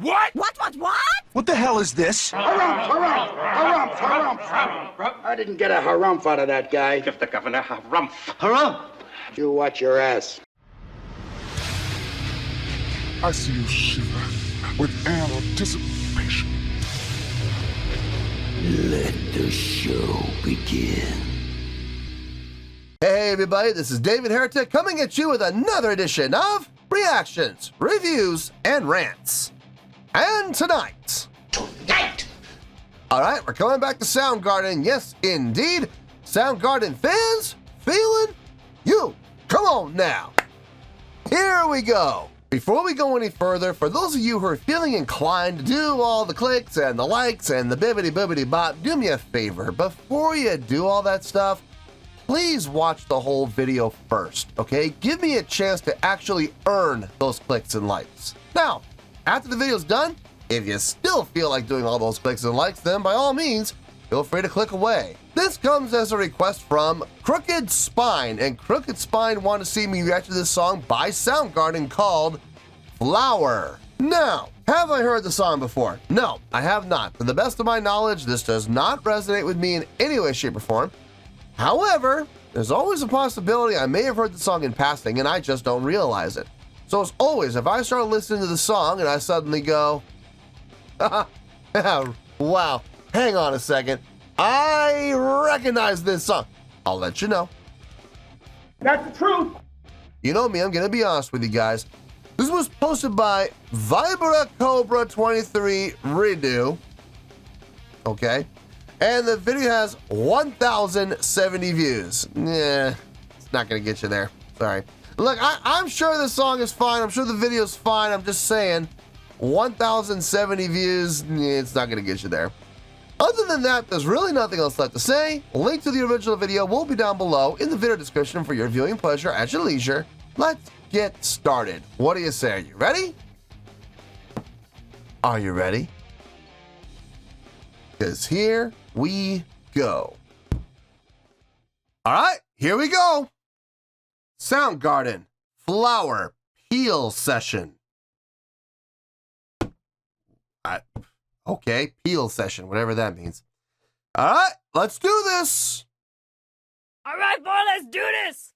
What? What? What the hell is this? Harumph. I didn't get a harumph out of that guy. Give the governor harumph. Harumph! You watch your ass. I see you shiver with anticipation. Let the show begin. Hey everybody, this is David Heretic coming at you with another edition of Reactions, Reviews, and Rants. And tonight... Alright, we're coming back to Soundgarden, yes indeed. Soundgarden Fans FEELIN YOU. Come on now. Here we go. Before we go any further, for those of you who are feeling inclined to do all the clicks and the likes and the bibbity-boobity-bop, do me a favor. Before you do all that stuff, please watch the whole video first, okay? Give me a chance to actually earn those clicks and likes. Now, after the video's done, if you still feel like doing all those clicks and likes, then by all means, feel free to click away. This comes as a request from Crooked Spine, and Crooked Spine wanted to see me react to this song by Soundgarden called Flower. Now, have I heard the song before? No, I have not. To the best of my knowledge, this does not resonate with me in any way, shape, or form. However, there's always a possibility I may have heard the song in passing and I just don't realize it. So as always, if I start listening to the song and I suddenly go, wow, hang on a second, I recognize this song, I'll let you know. That's the truth. You know me, I'm gonna be honest with you guys. This was posted by Vibra Cobra 23 Redo. Okay. And the video has 1,070 views. Yeah, it's not gonna get you there. Sorry. Look, I'm sure the song is fine. I'm sure the video is fine. I'm just saying, 1,070 views, it's not gonna get you there. Other than that, there's really nothing else left to say. A link to the original video will be down below in the video description for your viewing pleasure at your leisure. Let's get started. What do you say? Are you ready? Are you ready? Because here we go. All right, here we go. Soundgarden Flower Peel Session. Okay, peel session, whatever that means. All right, let's do this. All right, boy, let's do this.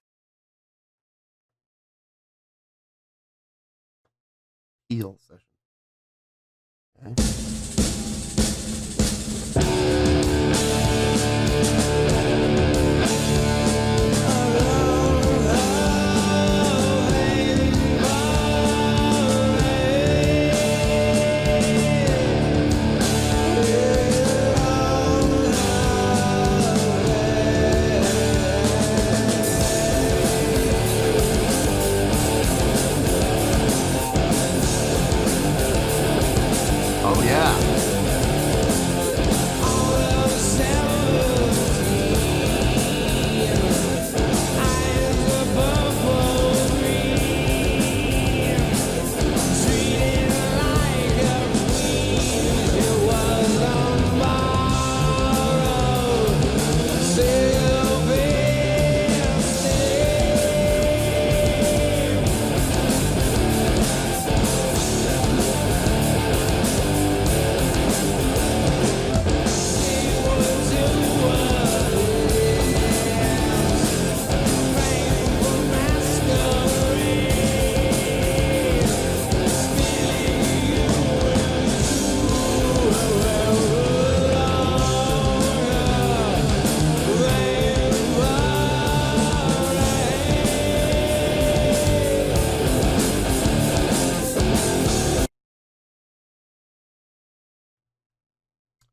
Peel session. Okay. Oh yeah.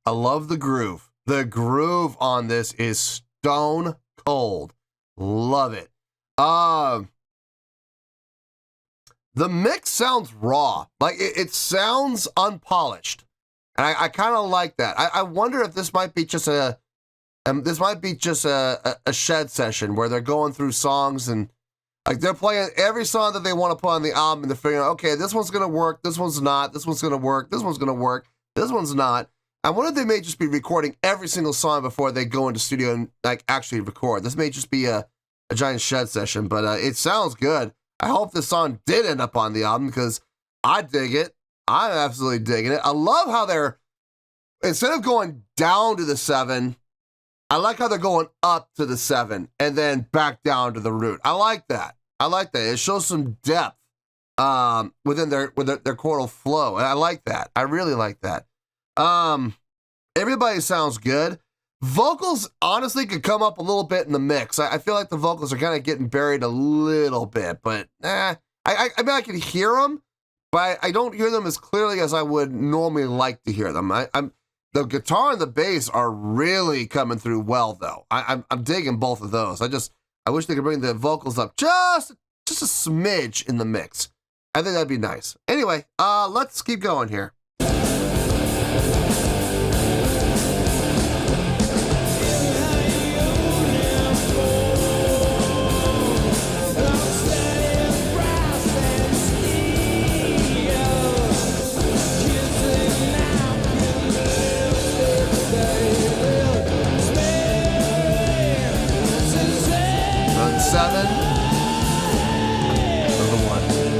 I love the groove. The groove on this is stone cold. Love it. The mix sounds raw. Like it sounds unpolished. And I kind of like that. I wonder if this might be just a shed session where they're going through songs and like they're playing every song that they want to put on the album and they're figuring out, okay, this one's gonna work, this one's not, this one's gonna work, this one's gonna work, this one's not. I wonder if they may just be recording every single song before they go into studio and like actually record. This may just be a giant shed session, but it sounds good. I hope this song did end up on the album because I dig it. I'm absolutely digging it. I love how they're, instead of going down to the 7, I like how they're going up to the 7 and then back down to the root. I like that. I like that. It shows some depth within their chordal flow. And I like that. I really like that. Everybody sounds good. Vocals, honestly, could come up a little bit in the mix. I feel like the vocals are kind of getting buried a little bit, but I mean, I can hear them, but I don't hear them as clearly as I would normally like to hear them. The guitar and the bass are really coming through well, though. I'm digging both of those. I wish they could bring the vocals up just a smidge in the mix. I think that'd be nice. Anyway, let's keep going here. Seven. Number 11.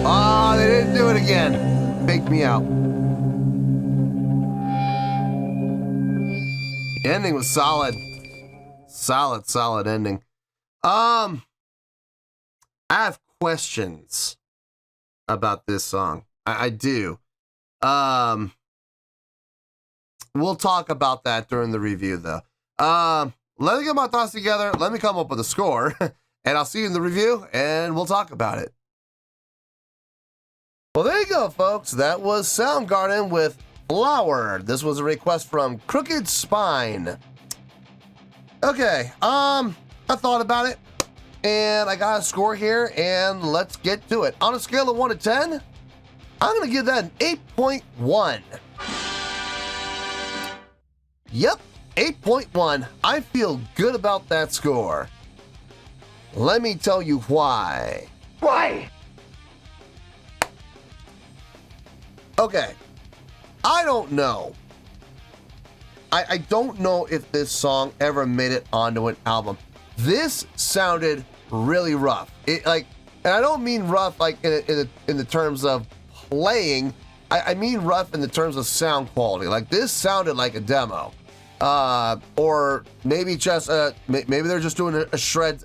Oh, they didn't do it again. Faked me out. The ending was solid. Solid ending. I have questions about this song. I do. We'll talk about that during the review, though. Let me get my thoughts together. Let me come up with a score, and I'll see you in the review, and we'll talk about it. Well, there you go, folks. That was Soundgarden with Flower. This was a request from Crooked Spine. Okay, I thought about it, and I got a score here, and let's get to it. On a scale of 1 to 10, I'm going to give that an 8.1. Yep, 8.1. I feel good about that score. Let me tell you why. Why? Okay, I don't know. I don't know if this song ever made it onto an album. This sounded really rough. And I don't mean rough like in the terms of playing. I mean rough in the terms of sound quality. Like, this sounded like a demo, or maybe just maybe they're just doing a shed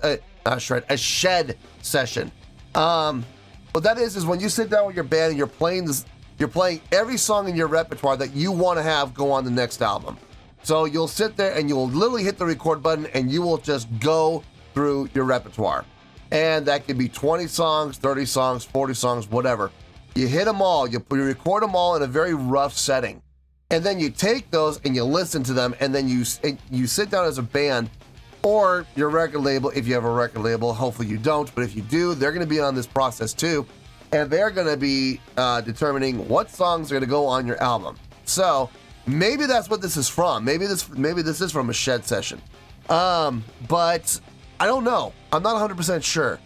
session. What that is when you sit down with your band and you're playing every song in your repertoire that you want to have go on the next album. So you'll sit there and you'll literally hit the record button and you will just go through your repertoire. And that could be 20 songs, 30 songs, 40 songs, whatever. You hit them all, you record them all in a very rough setting. And then you take those and you listen to them, and then you sit down as a band or your record label, if you have a record label. Hopefully you don't, but if you do, they're going to be on this process too. And they're going to be determining what songs are going to go on your album. So maybe that's what this is from. Maybe this is from a shed session. But I don't know. I'm not 100% sure.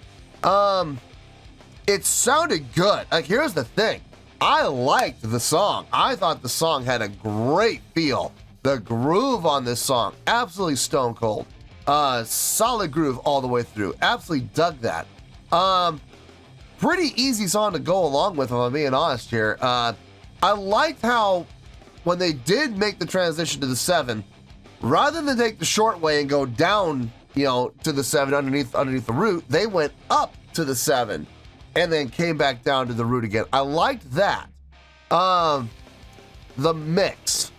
It sounded good. Like, here's the thing. I liked the song. I thought the song had a great feel. The groove on this song, absolutely stone cold. Solid groove all the way through. Absolutely dug that. pretty easy song to go along with, if I'm being honest here. I liked how when they did make the transition to the 7, rather than take the short way and go down, you know, to the 7 underneath the root, they went up to the 7 and then came back down to the root again. I liked that. The mix.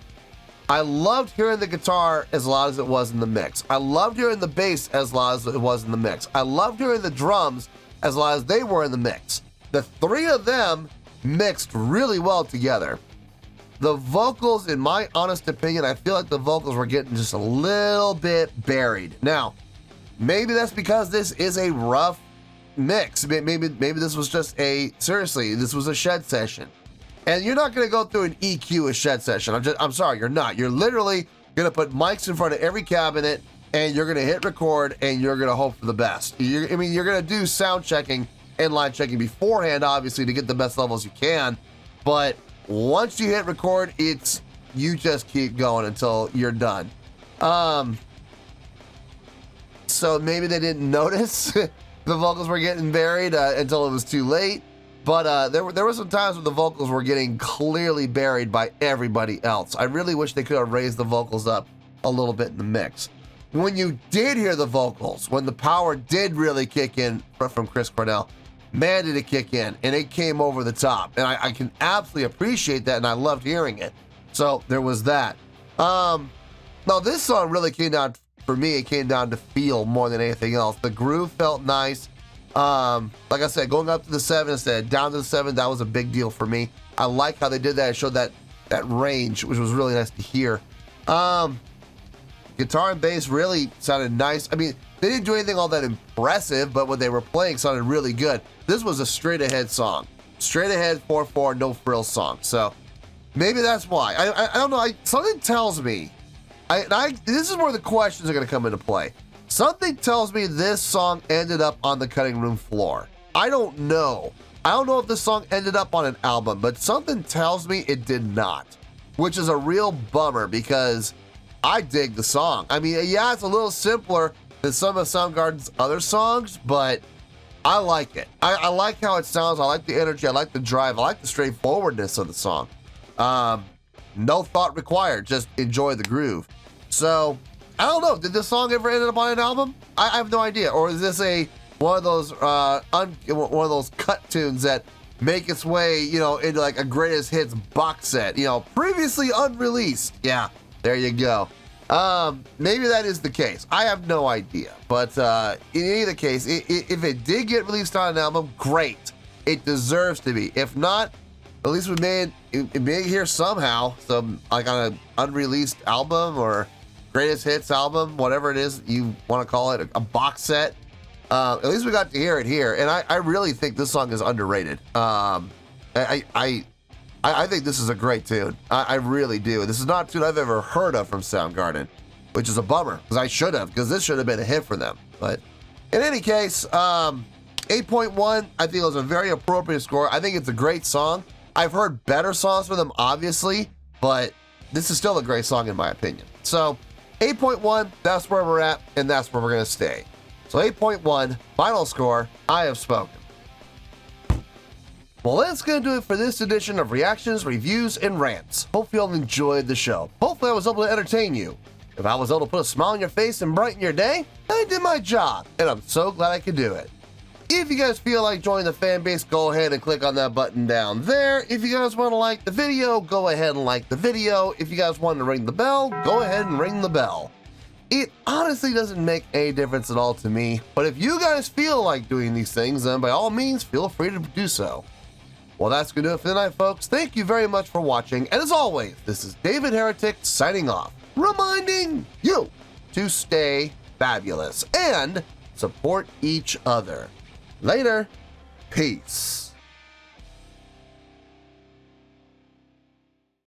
I loved hearing the guitar as loud as it was in the mix. I loved hearing the bass as loud as it was in the mix. I loved hearing the drums as loud as they were in the mix. The three of them mixed really well together. The vocals, in my honest opinion, I feel like the vocals were getting just a little bit buried. Now, maybe that's because this is a rough mix. Maybe this was just seriously, this was a shed session. And you're not going to go through an EQ a shed session. I'm sorry, you're not. You're literally going to put mics in front of every cabinet, and you're going to hit record, and you're going to hope for the best. You're going to do sound checking and line checking beforehand, obviously, to get the best levels you can. But once you hit record, you just keep going until you're done. So maybe they didn't notice the vocals were getting buried until it was too late. But there were some times when the vocals were getting clearly buried by everybody else. I really wish they could have raised the vocals up a little bit in the mix. When you did hear the vocals, when the power did really kick in from Chris Cornell, man, did it kick in, and it came over the top. And I can absolutely appreciate that, and I loved hearing it. So there was that. Now, this song really came down, for me, it came down to feel more than anything else. The groove felt nice. Like I said, going up to the 7 instead of down to the 7, that was a big deal for me. I like how they did that. It showed that range, which was really nice to hear. Guitar and bass really sounded nice. I mean, they didn't do anything all that impressive, but what they were playing sounded really good. This was a straight ahead song. Straight ahead, 4/4, no frills song. So maybe that's why. I don't know. Something tells me, this is where the questions are going to come into play. Something tells me this song ended up on the cutting room floor. I don't know. I don't know if this song ended up on an album, but something tells me it did not, which is a real bummer because I dig the song. I mean, yeah, it's a little simpler than some of Soundgarden's other songs, but I like it. I like how it sounds. I like the energy. I like the drive. I like the straightforwardness of the song. No thought required. Just enjoy the groove. So, I don't know. Did this song ever end up on an album? I have no idea. Or is this one of those cut tunes that make its way, you know, into like a greatest hits box set, you know, previously unreleased? Yeah, there you go. Maybe that is the case. I have no idea. But in either case, if it did get released on an album, great. It deserves to be. If not, at least we made it here somehow, some like on an unreleased album or greatest hits album, whatever it is you want to call it, a box set. At least we got to hear it here, and I really think this song is underrated. I think this is a great tune. I really do. This is not a tune I've ever heard of from Soundgarden, which is a bummer because I should have, because this should have been a hit for them. But in any case, 8.1, I think it was a very appropriate score. I think it's a great song. I've heard better songs from them, obviously, but this is still a great song in my opinion. So 8.1, that's where we're at, and that's where we're going to stay. So 8.1, final score, I have spoken. Well, that's going to do it for this edition of Reactions, Reviews, and Rants. Hope you all enjoyed the show. Hopefully I was able to entertain you. If I was able to put a smile on your face and brighten your day, I did my job, and I'm so glad I could do it. If you guys feel like joining the fan base, go ahead and click on that button down there. If you guys want to like the video, go ahead and like the video. If you guys want to ring the bell, go ahead and ring the bell. It honestly doesn't make any difference at all to me, but if you guys feel like doing these things, then by all means, feel free to do so. Well, that's going to do it for tonight, folks. Thank you very much for watching, and as always, this is David Heretic signing off, reminding you to stay fabulous and support each other. Later. Peace.